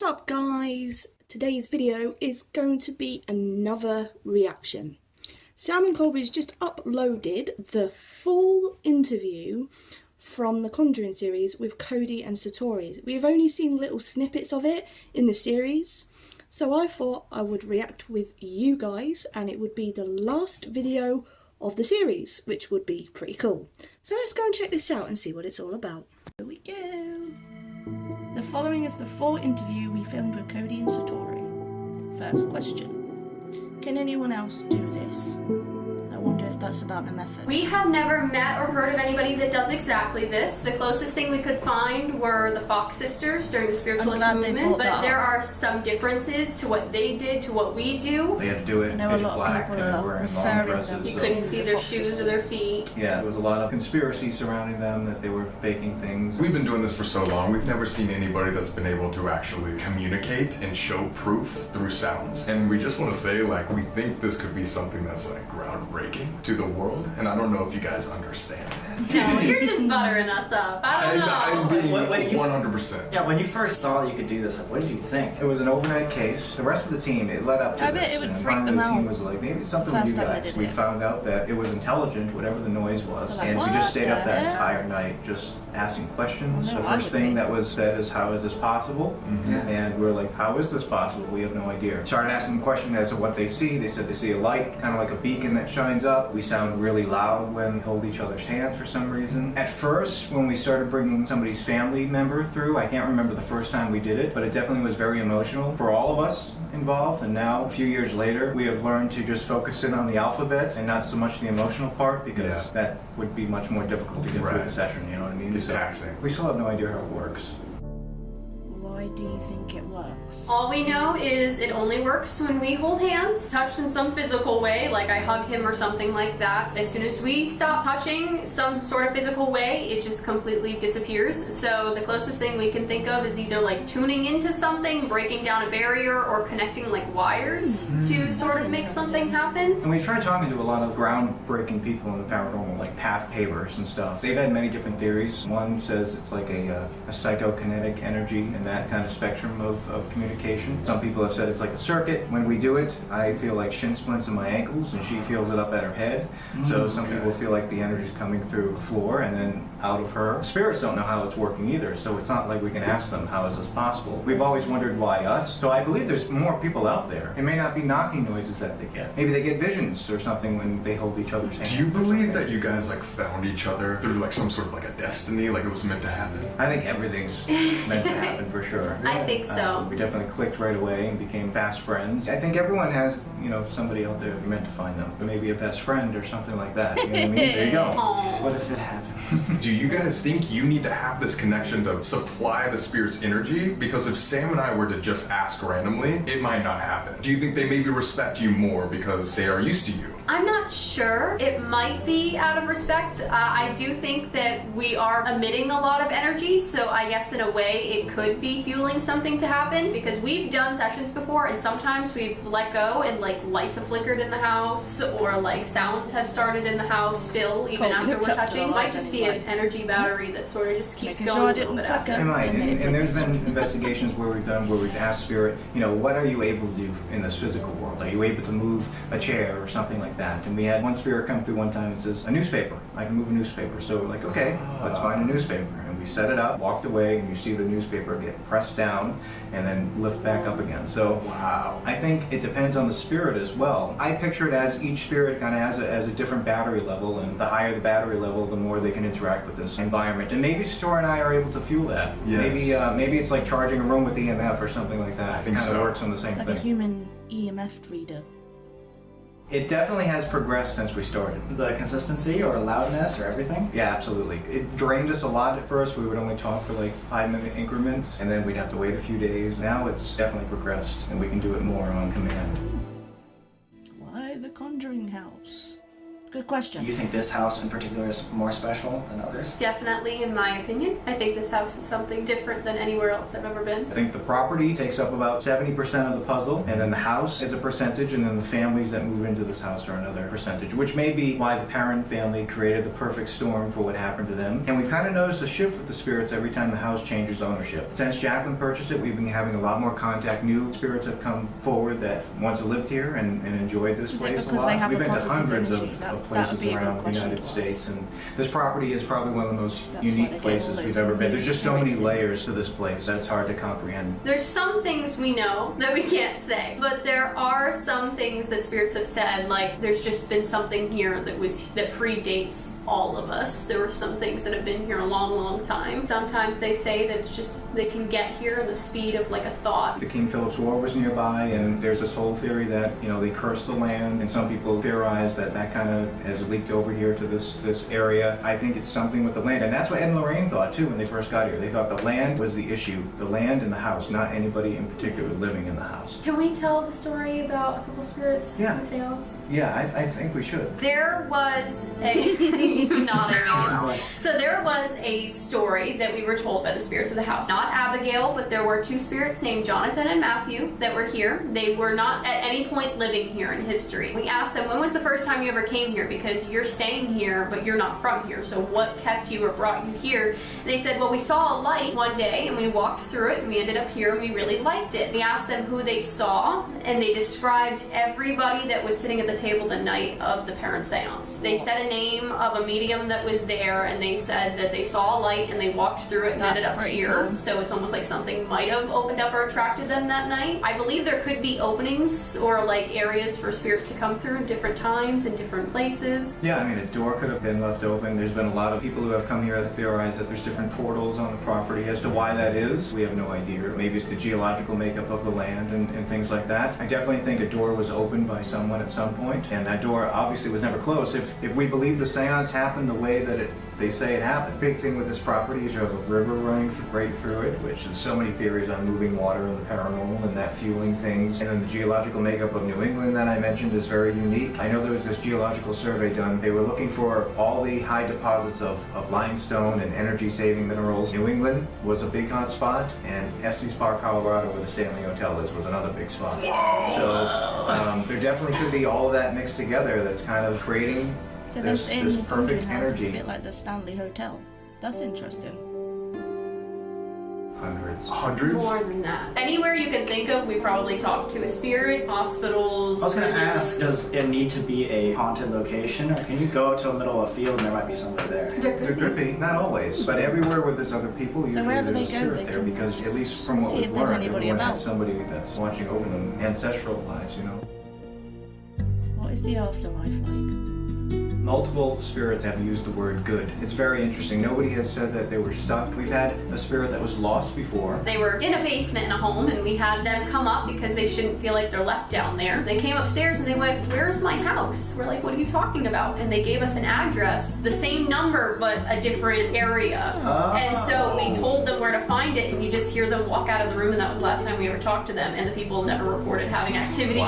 What's up guys? Today's video is going to be another reaction. Sam and Colby's just uploaded the full interview from the Conjuring series with Cody and Satori. We've only seen little snippets of it in the series, so I thought I would react with you guys and it would be the last video of the series, which would be pretty cool. So let's go and check this out and see what it's all about. Here we go. The following is the full interview we filmed with Cody and Satori. First question. Can anyone else do this? I wonder if that's about the method. We have never met or heard of anybody that does exactly this. The closest thing we could find were the Fox sisters during the spiritualist movement, but there are some differences to what they did to what we do. They had to do it in pitch black, and they were wearing long dresses. You couldn't see their shoes or their feet. Yeah, there was a lot of conspiracy surrounding them, that they were faking things. We've been doing this for so long, we've never seen anybody that's been able to actually communicate and show proof through sounds. And we just want to say, like, we think this could be something that's like groundbreaking to the world, and I don't know if you guys understand that. No, you're just buttering us up. I don't know. I'm being Wait, 100%. Yeah, when you first saw that you could do this, like, what did you think? It was an overnight case. The rest of the team, it led up to I this. bet it would and freak finally them the team out was like, maybe it's something with first you time they guys. did We it. found out that it was intelligent, whatever the noise was, Like, and we just stayed up that what? entire night just asking questions. Well, no, The I first would thing be. that was said is, how is this possible? Yeah. And we're like, how is this possible? We have no idea. Started asking them questions as to what they see. They said they see a light, kind of like a beacon that shines up. We sound really loud when we hold each other's hands for some reason. At first, when we started bringing somebody's family member through, I can't remember the first time we did it, but it definitely was very emotional for all of us involved. And now, a few years later, we have learned to just focus in on the alphabet and not so much the emotional part, because that would be much more difficult to get through the session, you know what I mean? It's taxing. We still have no idea how it works. Why do you think it works? All we know is it only works when we hold hands, touch in some physical way, like I hug him or something like that. As soon as we stop touching some sort of physical way, it just completely disappears. So the closest thing we can think of is either like tuning into something, breaking down a barrier, or connecting like wires to sort of make something happen. And we've tried talking to a lot of groundbreaking people in the paranormal, like path pavers and stuff. They've had many different theories. One says it's like a psychokinetic energy and that kind of spectrum of communication. Some people have said it's like a circuit. When we do it, I feel like shin splints in my ankles and she feels it up at her head. So some people feel like the energy's coming through the floor and then out of her. Spirits don't know how it's working either, so it's not like we can ask them, how is this possible? We've always wondered why us. So I believe there's more people out there. It may not be knocking noises that they get. Maybe they get visions or something when they hold each other's hands. Do you believe that you guys like found each other through like some sort of like a destiny, like it was meant to happen? I think everything's meant to happen for sure. I think so. We definitely clicked right away and became fast friends. I think everyone has, you know, somebody out there meant to find them. Maybe a best friend or something like that. You know what I mean? There you go. Aww. What if it happens? Do you guys think you need to have this connection to supply the spirit's energy? Because if Sam and I were to just ask randomly, it might not happen. Do you think they maybe respect you more because they are used to you? I'm not sure. It might be out of respect. I do think that we are emitting a lot of energy, so I guess in a way it could be fueling something to happen, because we've done sessions before and sometimes we've let go and like lights have flickered in the house, or like sounds have started in the house still even Colby after looks we're up to the touching. light Might just and be he's an energy battery that sort of just keeps Making going sure I a little didn't bit after. flicker. It might, And then it and there's flickers. been investigations where we've asked spirit, you know, what are you able to do in this physical world? Are you able to move a chair or something like that? And we had one spirit come through one time and says, a newspaper. I can move a newspaper. So we're like, okay, let's find a newspaper. And we set it up, walked away, and you see the newspaper get pressed down and then lift back up again. So Wow. I think it depends on the spirit as well. I picture it as each spirit kind of has a different battery level, and the higher the battery level, the more they can interact with this environment. And maybe Satori and I are able to fuel that. Yes. Maybe it's like charging a room with EMF or something like that. I think it kind of so. works on the same It's like thing. a human EMF reader. It definitely has progressed since we started. The consistency or loudness or everything? Yeah, absolutely. It drained us a lot at first. We would only talk for like 5-minute increments, and then we'd have to wait a few days. Now it's definitely progressed, and we can do it more on command. Why the Conjuring House? Good question. Do you think this house in particular is more special than others? Definitely, in my opinion. I think this house is something different than anywhere else I've ever been. I think the property takes up about 70% of the puzzle, and then the house is a percentage, and then the families that move into this house are another percentage, which may be why the Parent family created the perfect storm for what happened to them. And we've kind of noticed a shift with the spirits every time the house changes ownership. Since Jacqueline purchased it, we've been having a lot more contact. New spirits have come forward that once lived here and enjoyed this Is it place a because lot. they have We've a been to positive hundreds energy? of That would places be a good around the question United to States, ask. and this property is probably one of the most That's why they unique get places all we've those ever been. new There's just so many spirits in. layers to this place that it's hard to comprehend. There's some things we know that we can't say, but there are some things that spirits have said, like there's just been something here that predates all of us. There were some things that have been here a long, long time. Sometimes they say that it's just they can get here at the speed of like a thought. The King Philip's War was nearby, and there's this whole theory that, you know, they cursed the land, and some people theorize that that kind of has leaked over here to this area. I think it's something with the land, and that's what Ed and Lorraine thought too when they first got here. They thought the land was the issue, the land and the house, not anybody in particular living in the house. Can we tell the story about a couple spirits Yeah. in the seance? Yeah, I think we should. There was a So there was a story that we were told by the spirits of the house. Not Abigail, but there were two spirits named Jonathan and Matthew that were here. They were not at any point living here in history. We asked them, when was the first time you ever came here? Because you're staying here, but you're not from here. So what kept you or brought you here? And they said, well, we saw a light one day and we walked through it and we ended up here and we really liked it. We asked them who they saw, and they described everybody that was sitting at the table the night of the parent seance. They said a name of a medium that was there, and they said that they saw a light and they walked through it and That's ended up pretty here. cool. So it's almost like something might have opened up or attracted them that night. I believe there could be openings or like areas for spirits to come through different times in different places. Yeah, I mean, a door could have been left open. There's been a lot of people who have come here that theorize that there's different portals on the property. As to why that is, we have no idea. Maybe it's the geological makeup of the land and things like that. I definitely think a door was opened by someone at some point, and that door obviously was never closed. If we believe the seance happened the way that they say it happened. Big thing with this property is you have a river running right through it, which there's so many theories on moving water and the paranormal and that fueling things. And then the geological makeup of New England that I mentioned is very unique. I know there was this geological survey done. They were looking for all the high deposits of limestone and energy-saving minerals. New England was a big hot spot, and Estes Park, Colorado, where the Stanley Hotel is, was another big spot. So there definitely could be all of that mixed together that's kind of creating So this this in the perfect Conjuring House is a energy. bit like the Stanley Hotel. That's interesting. Hundreds? More than that. Anywhere you can think of, we probably talked to a spirit, hospitals, I was going to prisons. ask, does it need to be a haunted location, or can you go to the middle of a field and there might be somebody there? There There could be, not always, but everywhere where there's other people, usually wherever there's they a go, spirit they there, can because just at least from what see we've if there's learned, anybody everyone about. has somebody that's watching over them, ancestral lives, you know. What is the afterlife like? Multiple spirits have used the word good. It's very interesting. Nobody has said that they were stuck. We've had a spirit that was lost before. They were in a basement in a home, and we had them come up because they shouldn't feel like they're left down there. They came upstairs and they went, "Where's my house?" We're like, "What are you talking about?" And they gave us an address, the same number but a different area. Oh. And so we told them where to find it, and you just hear them walk out of the room, and that was the last time we ever talked to them. And the people never reported having activity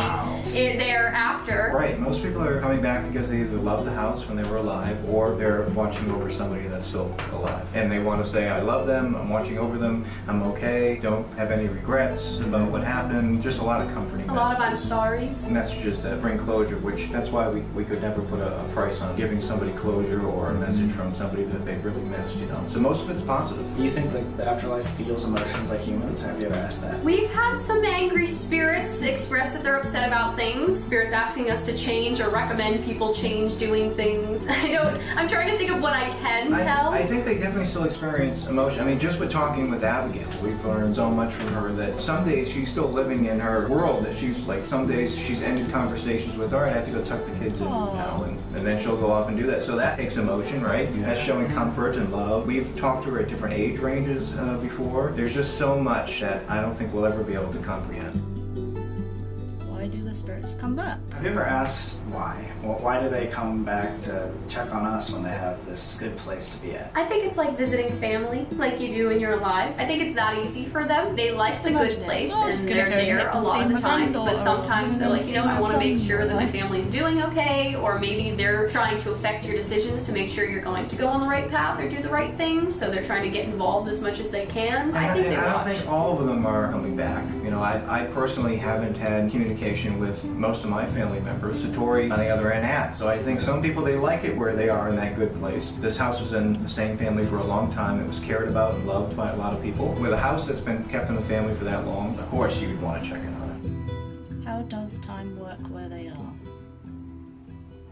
thereafter. Right, most people are coming back because they either love the house when they were alive, or they're watching over somebody that's still alive. And they want to say, I love them, I'm watching over them, I'm okay, don't have any regrets about what happened. Just a lot of comforting A lot of I'm messages. sorries. Messages that bring closure, which that's why we could never put a price on giving somebody closure or a message from somebody that they really missed, you know. So most of it's positive. Do you think like the afterlife feels emotions like humans? Have you ever asked that? We've had some angry spirits express that they're upset about things. Spirits asking us to change or recommend people change doing things. I'm trying to think of what I can tell. I think they definitely still experience emotion. I mean, just with talking with Abigail, we've learned so much from her that some days she's still living in her world, that she's like, some days she's ended conversations with, all right, I have to go tuck the kids in now, and then she'll go off and do that. So that takes emotion, right? That's showing comfort and love. We've talked to her at different age ranges before. There's just so much that I don't think we'll ever be able to comprehend. Well, Why do the spirits come back? Have you ever asked why? Well, why do they come back to check on us when they have this good place to be at? I think it's like visiting family, like you do when you're alive. I think it's that easy for them. They like the good place, and they're there a lot of the time. But sometimes they're like, I want to make sure that the family's doing okay, or maybe they're trying to affect your decisions to make sure you're going to go on the right path or do the right things. So they're trying to get involved as much as they can. I think they watch. I don't think all of them are coming back. I personally haven't had communication with most of my family members. Satori, on the other end, has. So I think some people, they like it where they are in that good place. This house was in the same family for a long time. It was cared about and loved by a lot of people. With a house that's been kept in the family for that long, of course you would want to check in on it. How does time work where they are?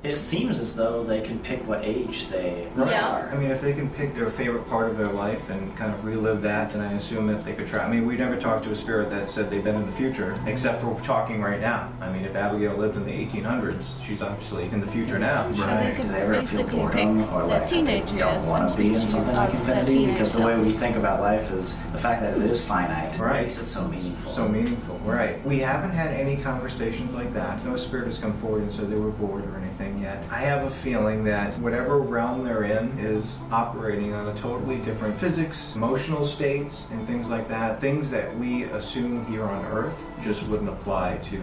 It seems as though they can pick what age they Yeah. are. I mean, if they can pick their favorite part of their life and kind of relive that, then I assume that they could try. I mean, we never talked to a spirit that said they've been in the future, except for talking right now. I mean, if Abigail lived in the 1800s, she's obviously in the future now. So Right. they could Do they ever feel basically boredom pick or their like teenage they don't years want and to be in speak to something like us, their infinity? teenage Because the way self. we think about life is the fact that it is finite. Right. Makes it so meaningful. So meaningful, right. We haven't had any conversations like that. No spirit has come forward and said they were bored or anything yet. I have a feeling that whatever realm they're in is operating on a totally different physics, emotional states, and things like that. Things that we assume here on Earth just wouldn't apply to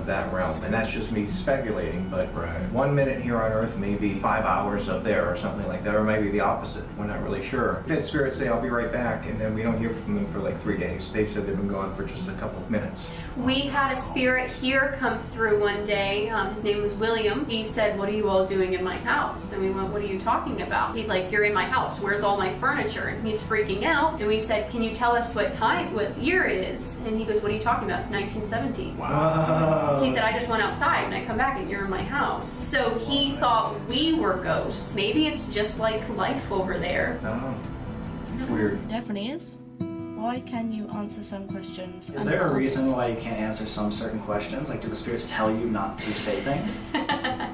that realm. And that's just me speculating, but Right. 1 minute here on Earth may be 5 hours up there or something like that, or maybe the opposite. We're not really sure. If spirits say, I'll be right back, and then we don't hear from them for like 3 days. They said they've been gone for just a couple of minutes. We had a spirit here come through one day. His name was William. He said, "What are you all doing in my house?" And we went, "What are you talking about?" He's like, "You're in my house. Where's all my furniture?" And he's freaking out. And we said, "Can you tell us what year it is?" And he goes, "What are you talking about? It's 1917. Wow. He said, "I just went outside and I come back and you're in my house." So he thought we were ghosts. Maybe it's just like life over there. I don't know. It's weird. Definitely is. Why can you answer some questions? Is there a reason why you can't answer some certain questions? Like, do the spirits tell you not to say things?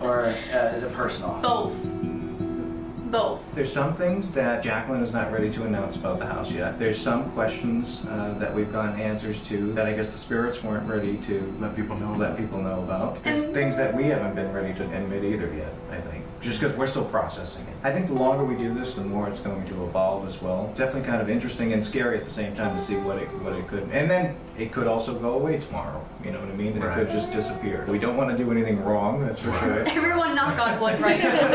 Or is it personal? Both. There's some things that Jacqueline is not ready to announce about the house yet. There's some questions that we've gotten answers to that I guess the spirits weren't ready to Let people know. about. There's things that we haven't been ready to admit either yet, I think. Just because we're still processing it. I think the longer we do this, the more it's going to evolve as well. It's definitely kind of interesting and scary at the same time to see what it could. And then it could also go away tomorrow. You know what I mean? And Right. it could just disappear. We don't want to do anything wrong, that's for sure. Everyone knock on wood right now.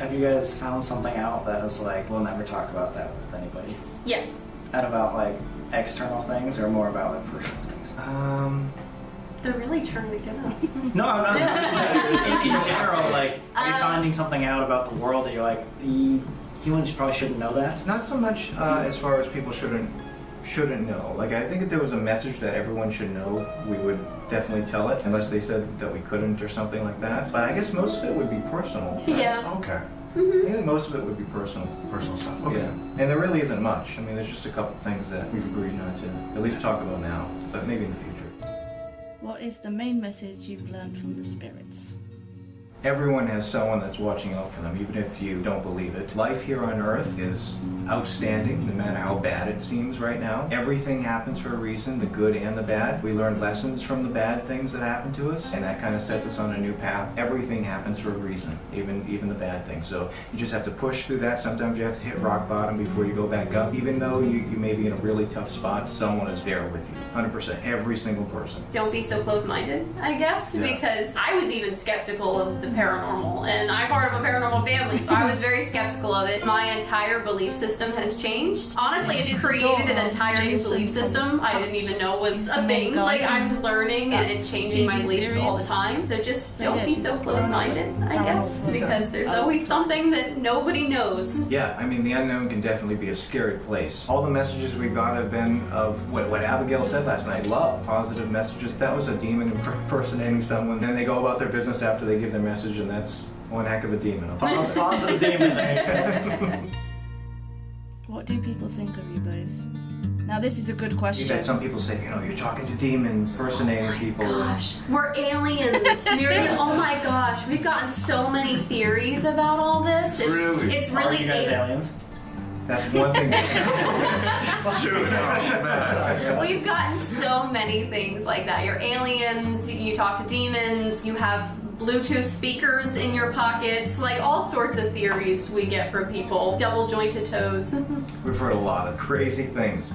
Have you guys found something out that is like, we'll never talk about that with anybody? Yes. And about like external things or more about like personal things? They're really trying to get us. No, I'm not saying in general, like, are you finding something out about the world that you're like, humans probably shouldn't know that? Not so much as far as people shouldn't know. Like, I think if there was a message that everyone should know, we would definitely tell it, unless they said that we couldn't or something like that. But I guess most of it would be personal. Yeah. Okay. I think most of it would be personal. Personal stuff. Okay. Yeah. And there really isn't much. I mean, there's just a couple things that we've agreed not to at least talk about now, but maybe in the future. What is the main message you've learned from the spirits? Everyone has someone that's watching out for them, even if you don't believe it. Life here on Earth is outstanding, no matter how bad it seems right now. Everything happens for a reason, the good and the bad. We learn lessons from the bad things that happen to us, and that kind of sets us on a new path. Everything happens for a reason, even the bad things. So you just have to push through that. Sometimes you have to hit rock bottom before you go back up. Even though you may be in a really tough spot, someone is there with you. 100%, every single person. Don't be so close-minded, I guess, Yeah. because I was even skeptical of the paranormal, and I'm part of a paranormal family, so I was very skeptical of it. My entire belief system has changed. Honestly, it's created an entire new belief system I didn't even know was a thing. Like, I'm learning and changing my beliefs all the time, so just don't be so close-minded, I guess, because there's always something that nobody knows. Yeah, I mean, the unknown can definitely be a scary place. All the messages we got have been of what Abigail said last night. Love, positive messages. If that was a demon impersonating someone, then they go about their business after they give their message, and that's one heck of a demon. Positive demon there. What do people think of you both? Now this is a good You've question. had some people say, you're talking to demons, impersonating people. Gosh, we're aliens. Oh my gosh, we've gotten so many theories about all this. It's Are really you guys aliens? That's one thing. Shoot, oh, man. We've gotten so many. many things like that. You're aliens, you talk to demons, you have Bluetooth speakers in your pockets, like all sorts of theories we get from people. Double jointed toes. We've heard a lot of crazy things.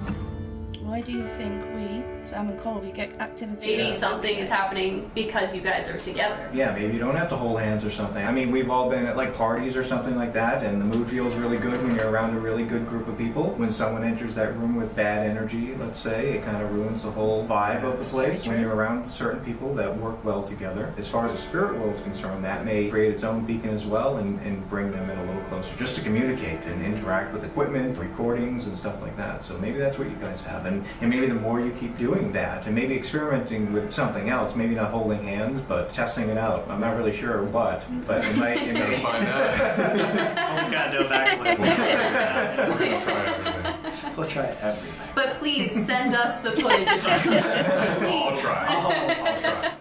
Why do you think we, Sam and Colby, get activity? Maybe something is happening because you guys are together. Yeah, maybe you don't have to hold hands or something. I mean, we've all been at like parties or something like that, and the mood feels really good when you're around a really good group of people. When someone enters that room with bad energy, let's say, it kind of ruins the whole vibe of the place. When you're around certain people that work well together. As far as the spirit world is concerned, that may create its own beacon as well and bring them in a little closer, just to communicate and interact with equipment, recordings, and stuff like that. So maybe that's what you guys have. And maybe the more you keep doing that, and maybe experimenting with something else, maybe not holding hands, but testing it out. I'm not really sure what, but it may Find out. Always gotta do a backflip. We're gonna try everything. We'll try everything. But please send us the footage. I'll try. I'll try.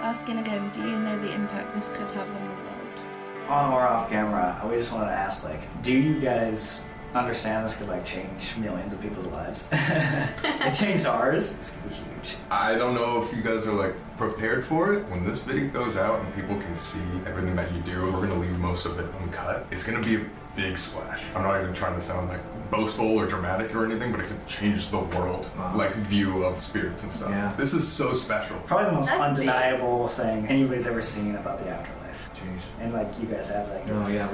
Asking again, do you know the impact this could have on the world? On or off camera, we just wanted to ask, like, do you guys understand this could like change millions of people's lives? It changed ours. This could be huge. I don't know if you guys are like prepared for it. When this video goes out and people can see everything that you do, we're gonna leave most of it uncut. It's gonna be a big splash. I'm not even trying to sound like boastful or dramatic or anything, but it could change the world, like view of spirits and stuff. Yeah. This is so special. Probably the most That's undeniable thing anybody's ever seen about the afterlife. Jeez. And like you guys have that. No, yeah,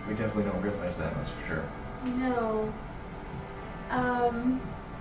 we definitely don't realize that, that's for sure. No.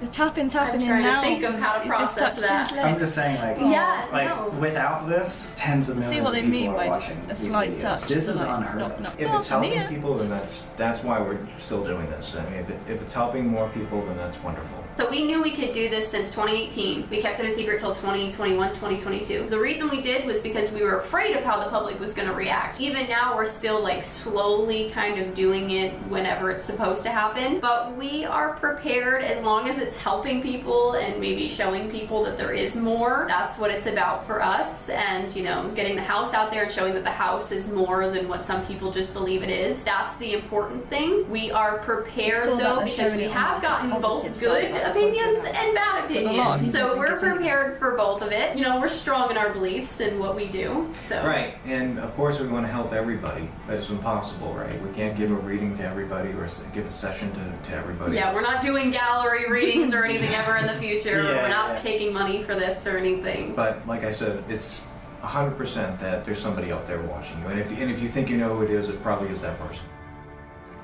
The tapping's happening trying to now. think of how to He's just process touched that. his I'm leg. just saying, like, Yeah, no. without this, tens of millions See what they of people mean are by just watching a these slight videos. touch. This is like, unheard of. not If not it's from helping here. people, then that's why we're still doing this. I mean, if it's helping more people, then that's wonderful. So we knew we could do this since 2018. We kept it a secret till 2021, 2022. The reason we did was because we were afraid of how the public was going to react. Even now, we're still like slowly kind of doing it whenever it's supposed to happen. But we are prepared as long as it's helping people and maybe showing people that there is more. That's what it's about for us. And, you know, getting the house out there and showing that the house is more than what some people just believe it is. That's the important thing. We are prepared cool that though they're because showing we it on, have like, the gotten both positive side good of the opinions Conjuring and bad There's a lot of opinions. people So think we're it's evil. prepared for both of it. You know, we're strong in our beliefs and what we do. So Right, and of course we want to help everybody, but it's impossible, right? We can't give a reading to everybody or give a session to everybody. yeah, we're not doing gallery readings or anything ever in the future. Yeah, we're not yeah. taking money for this or anything. But like I said, it's 100% that there's somebody out there watching you, and if you think you know who it is, it probably is that person.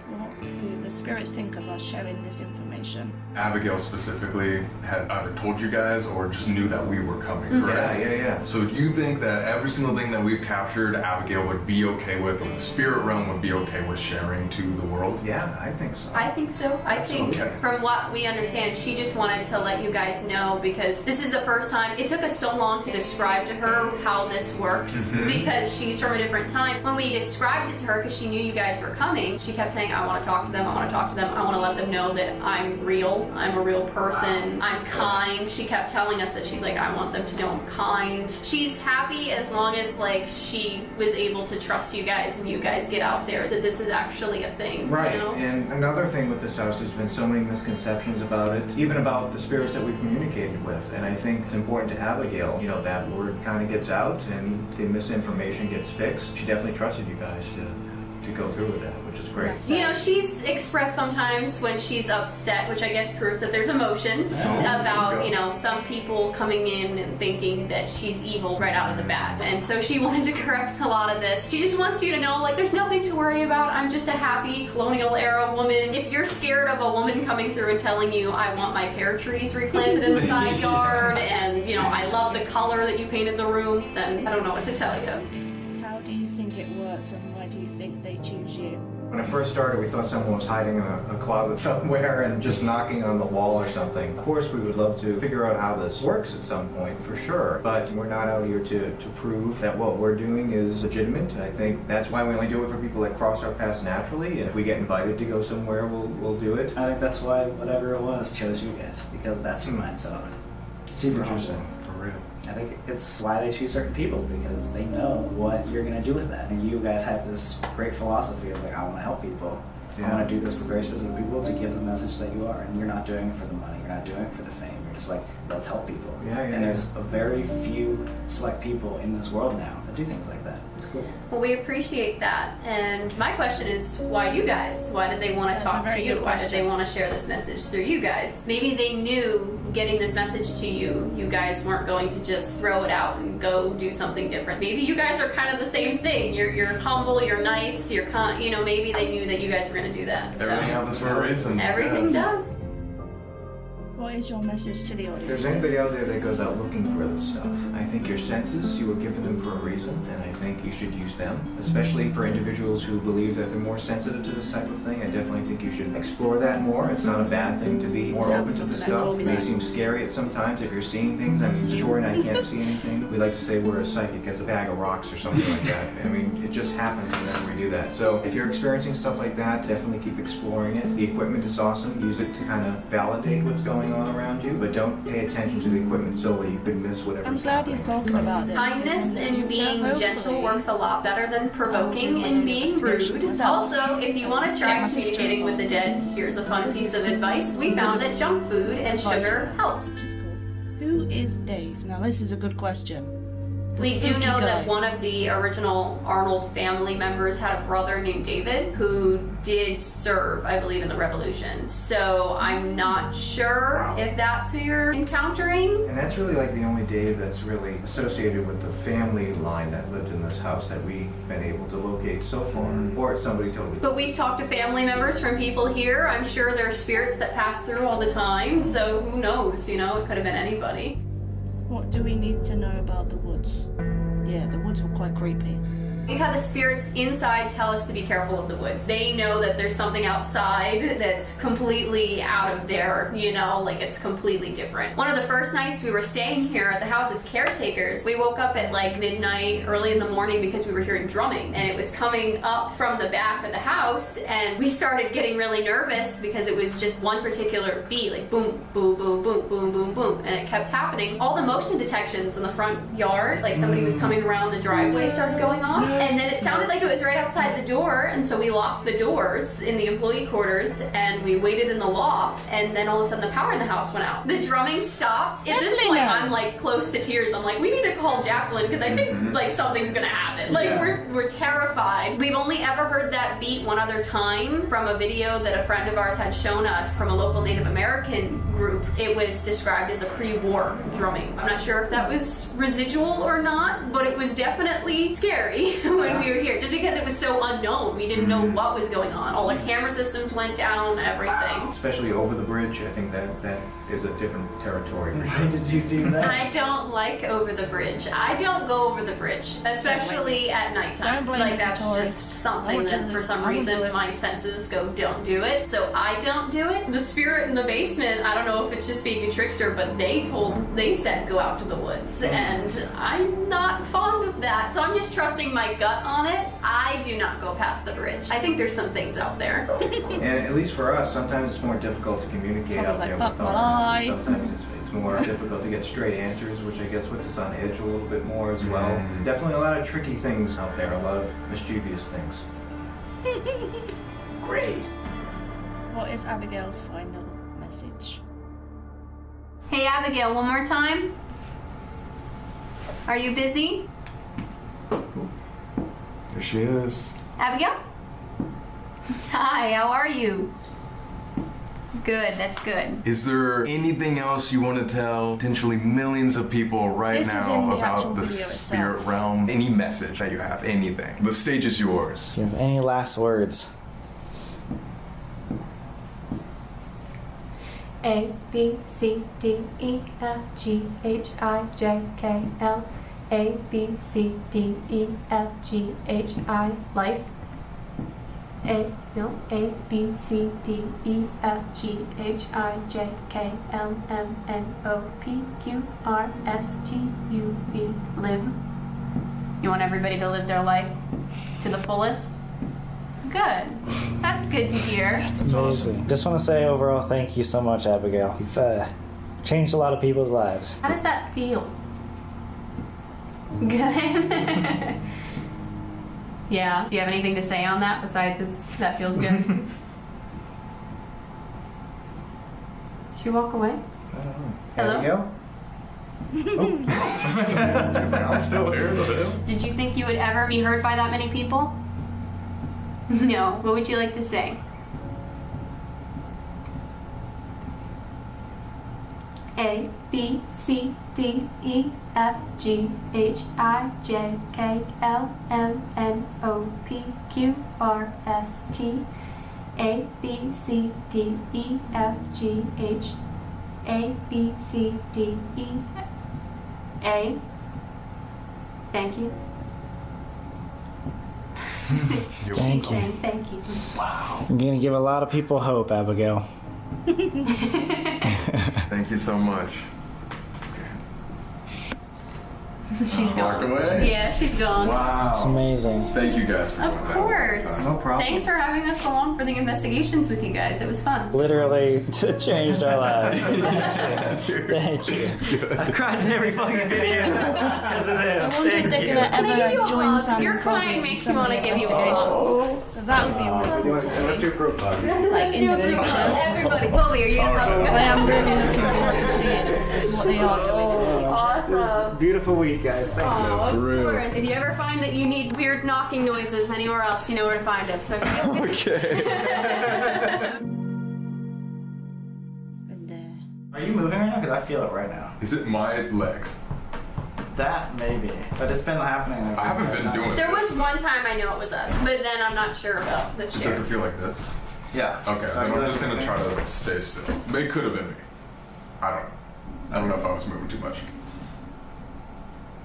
What do the spirits think of us sharing this information? Abigail specifically had either told you guys or just knew that we were coming, correct? Yeah. So you think that every single thing that we've captured, Abigail would be okay with, or the spirit realm would be okay with sharing to the world? Yeah, I think so. I think so. I think Okay. from what we understand, she just wanted to let you guys know because this is the first time. It took us so long to describe to her how this works because she's from a different time. When we described it to her, because she knew you guys were coming, she kept saying, I want to talk to them, I want to talk to them, I want to let them know that I'm real, I'm a real person, I'm kind. She kept telling us that she's like, I want them to know I'm kind. She's happy as long as like she was able to trust you guys and you guys get out there that this is actually a thing. Right, You know? and another thing with this house, there's been so many misconceptions about it, even about the spirits that we've communicated with, and I think it's important to Abigail, you know, that word kind of gets out and the misinformation gets fixed. She definitely trusted you guys to go through with that, which is great. Yes. You know, she's expressed sometimes when she's upset, which I guess proves that there's emotion about, you know, some people coming in and thinking that she's evil right out of the bat. And so she wanted to correct a lot of this. She just wants you to know, like, there's nothing to worry about. I'm just a happy colonial era woman. If you're scared of a woman coming through and telling you, I want my pear trees replanted in the side yard, and, you know, I love the color that you painted the room, then I don't know what to tell you. How do you think it works and why do you think they choose you? When I first started, we thought someone was hiding in a closet somewhere and just knocking on the wall or something. Of course, we would love to figure out how this works at some point, for sure. But we're not out here to prove that what we're doing is legitimate. I think that's why we only do it for people that cross our paths naturally. And if we get invited to go somewhere, we'll do it. I think that's why whatever it was chose you guys, because that's your mindset of it. Super Interesting. humble. For real. I think it's why they choose certain people, because they know what you're gonna do with that. And you guys have this great philosophy of like, I want to help people. Yeah. I want to do this for very specific people to give the message that you are. And you're not doing it for the money. You're not doing it for the fame. You're just like, let's help people. Yeah, and there's a very few select people in this world now that do things like that. It's cool. Well, we appreciate that. And my question is, why you guys? Why did they want to talk to you? Why did they want to share this message through you guys? Maybe they knew getting this message to you, you guys weren't going to just throw it out and go do something different. Maybe you guys are kind of the same thing. You're humble, you're nice, you're kind, you know, maybe they knew that you guys were going to do that. So. Everything happens for a reason. Everything does. What is your message to the audience? If there's anybody out there that goes out looking for this stuff, I think your senses, you were given them for a reason, and I think you should use them, especially for individuals who believe that they're more sensitive to this type of thing. I definitely think you should explore that more. It's not a bad thing to be more open to this stuff. It may seem scary at some times if you're seeing things. I mean, Tori and I can't see anything. We like to say we're a psychic as a bag of rocks or something like that. I mean, it just happens whenever we do that. So if you're experiencing stuff like that, definitely keep exploring it. The equipment is awesome. Use it to kind of validate what's going on around you, but don't pay attention to the equipment solely. You could miss whatever's I'm glad he's talking about this. Kindness and being gentle works a lot better than provoking and being rude. Also, if you want to try communicating with the dead, here's a fun piece of advice. We found that junk food and sugar helps. Which is cool. Who is Dave? Now this is a good question. We do know that one of the original Arnold family members had a brother named David who did serve, I believe, in the Revolution. So I'm not sure if that's who you're encountering. And that's really like the only Dave that's really associated with the family line that lived in this house that we've been able to locate so far. Or it's somebody totally. But we've talked to family members from people here. I'm sure there are spirits that pass through all the time. So who knows, you know, it could have been anybody. What do we need to know about the woods? Yeah, the woods were quite creepy. We've had the spirits inside tell us to be careful of the woods. They know that there's something outside that's completely out of there, you know, like it's completely different. One of the first nights we were staying here at the house as caretakers, we woke up at like midnight, early in the morning because we were hearing drumming and it was coming up from the back of the house and we started getting really nervous because it was just one particular beat, like boom, boom, boom, boom, boom, boom, boom, and it kept happening. All the motion detections in the front yard, like somebody was coming around the driveway, started going off. And then it sounded like it was right outside the door, and so we locked the doors in the employee quarters, and we waited in the loft, and then all of a sudden the power in the house went out. The drumming stopped. At this point, I'm like close to tears. I'm like, we need to call Jacqueline, because I think like something's gonna happen. Like we're terrified. We've only ever heard that beat one other time from a video that a friend of ours had shown us from a local Native American group. It was described as a pre-war drumming. I'm not sure if that was residual or not, but it was definitely scary when we were here, just because it was so unknown. We didn't know what was going on. All the camera systems went down, everything. Especially over the bridge, I think that is a different territory for sure. Why did you do that? I don't like over the bridge. I don't go over the bridge, especially at nighttime. Like that's just something that for some reason my senses go, don't do it. So I don't do it. The spirit in the basement, I don't know if it's just being a trickster, but they said go out to the woods, and I'm not fond of that. So I'm just trusting my gut on it. I do not go past the bridge. I think there's some things out there. And at least for us, sometimes it's more difficult to communicate out there with others. Sometimes it's more difficult to get straight answers, which I guess puts us on edge a little bit more as well. Definitely a lot of tricky things out there, a lot of mischievous things. Great. What is Abigail's final message? Hey Abigail, one more time. Are you busy? There she is. Abigail? Hi, how are you? Good, that's good. Is there anything else you want to tell potentially millions of people right now about the spirit realm? Any message that you have, anything. The stage is yours. Do you have any last words? A, B, C, D, E, F, G, H, I, J, K, L. A, B, C, D, E, F, G, H, I, life. A, B, C, D, E, F, G, H, I, J, K, L, M, N, O, P, Q, R, S, T, U, V, live. You want everybody to live their life to the fullest? Good. That's good to hear. That's amazing. Just want to say overall, thank you so much, Abigail. You've changed a lot of people's lives. How does that feel? Good. Yeah. Do you have anything to say on that besides that feels good? Should you walk away? I don't know. Hello? Abigail? She's like, I'm still here. The hell? Did you think you would ever be heard by that many people? No. What would you like to say? A, B, C, D, E, F, G, H, I, J, K, L, M, N, O, P, Q, R, S, T, A, B, C, D, E, F, G, H, A, B, C, D, E, A. Thank you. Thank She's you. saying thank you. You're gonna give a lot of people hope, Abigail. Thank you so much. She's Walk gone. away. Yeah, she's gone. Wow. It's amazing. Thank you guys for Of doing that. course. No problem. Thanks for having us along for the investigations with you guys. It was fun. Literally changed our lives. Thank you. I've cried in every fucking video because of I them. wonder if they're gonna Can I give you ever a join hug? Sam Your and crying Colby's makes in me some of wanna the give you a investigations. hug. Because that would be really cool to see. group hug? Like in the future. Everybody, Colby, are you gonna hug I am really looking forward to seeing what they are doing in the future. Awesome. Beautiful week, guys. Thank you. Oh, of for real. course. If you ever find that you need weird knocking noises anywhere else, you know where to find us. Okay. And Are you moving right now? Because I feel it right now. Is it my legs? That maybe, but it's been happening. Like, I haven't been doing There was this. one time I know it was us, but then I'm not sure about the It chair. doesn't feel like this. Yeah. Okay, So then you I'm like just gonna moving? try to stay still. It could have been me. I don't know. I don't know if I was moving too much.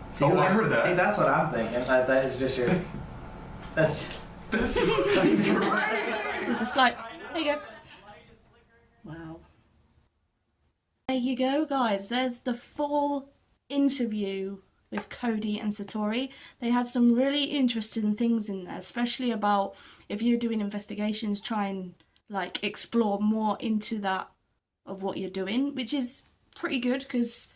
See, Oh, I heard that. See, that's what I'm thinking. That is just your. That's. That's there's a slight. There you go. Wow. There you go, guys. There's the full interview with Cody and Satori. They had some really interesting things in there, especially about if you're doing investigations, try and like explore more into that of what you're doing, which is pretty good because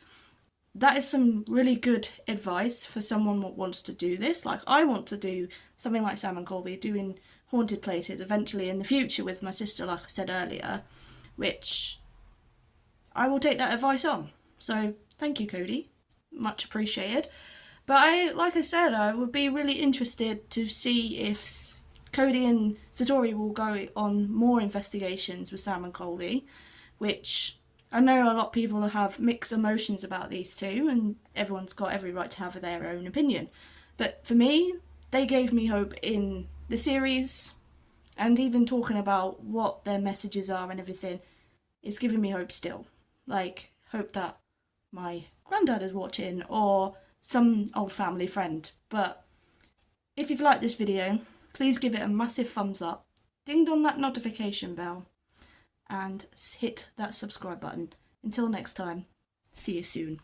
that is some really good advice for someone that wants to do this. Like, I want to do something like Sam and Colby, doing haunted places eventually in the future with my sister, like I said earlier, which I will take that advice on. So thank you, Cody. Much appreciated. But like I said, I would be really interested to see if Cody and Satori will go on more investigations with Sam and Colby, which I know a lot of people have mixed emotions about these two, and everyone's got every right to have their own opinion. But for me, they gave me hope in the series, and even talking about what their messages are and everything is giving me hope still. Like, hope that my granddad is watching, or some old family friend. But if you've liked this video, please give it a massive thumbs up, ding on that notification bell, and hit that subscribe button. Until next time, see you soon.